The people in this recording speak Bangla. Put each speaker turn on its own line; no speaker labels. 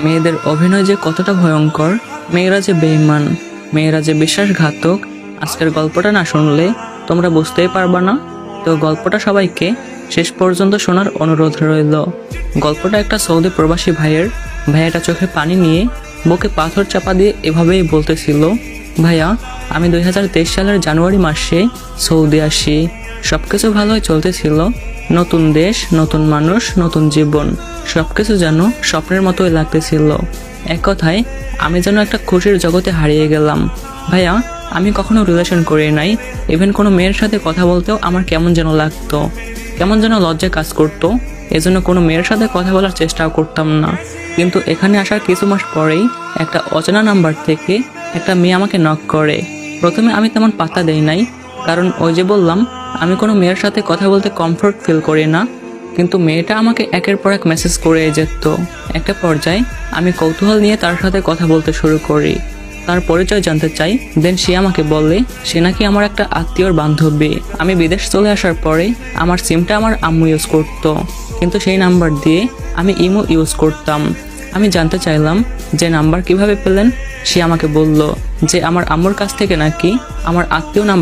মেয়েদের অভিনয় যে কতটা ভয়ঙ্কর, মেয়েরা যে বেঈমান, মেয়েরা যে বিশ্বাসঘাতক, আজকের গল্পটা না শুনলে তোমরা বুঝতেই পারবা না। তো গল্পটা সবাইকে শেষ পর্যন্ত শোনার অনুরোধ রইল। গল্পটা একটা সৌদি প্রবাসী ভাইয়াটা চোখে পানি নিয়ে বুকে পাথর চাপা দিয়ে এভাবেই বলতেছিল, ভাইয়া আমি 2023 সালের জানুয়ারি মাসে সৌদি আসি। সবকিছু ভালোই চলতেছিল, নতুন দেশ, নতুন মানুষ, নতুন জীবন, সবকিছু যেন স্বপ্নের মতোই লাগতেছিল। এক কথায় আমি যেন একটা খুশির জগতে হারিয়ে গেলাম। ভাইয়া আমি কখনো রিলেশন করি নাই, ইভেন কোনো মেয়ের সাথে কথা বলতেও আমার কেমন যেন লাগতো, কেমন যেন লজ্জা কাজ করতো। এজন্য কোনো মেয়ের সাথে কথা বলার চেষ্টাও করতাম না। কিন্তু এখানে আসার কিছু মাস পরেই একটা অচেনা নাম্বার থেকে একটা মেয়ে আমাকে নক করে। প্রথমে আমি তেমন পাত্তা দেই নাই, কারণ ওই যে বললাম আমি কোনো মেয়ের সাথে কথা বলতে কমফোর্ট ফিল করি না। কিন্তু মেয়েটা আমাকে একের পর এক মেসেজ করে যেত। একটা পর্যায়ে আমি কৌতূহল নিয়ে তার সাথে কথা বলতে শুরু করি, তার পরিচয় জানতে চাই। দেন সে আমাকে বলে সে নাকি আমার একটা আত্মীয়র বান্ধবী। আমি বিদেশ চলে আসার পরে আমার সিমটা আমার আম্মু ইউজ করতো, কিন্তু সেই নাম্বার দিয়ে আমি ইমো ইউজ করতাম। আমি জানতে চাইলাম যে নাম্বার কিভাবে পেলেন। সে আমাকে বলল যে আমার আম্মুর কাছ থেকে নাকি আমার আত্মীয় নাম্বার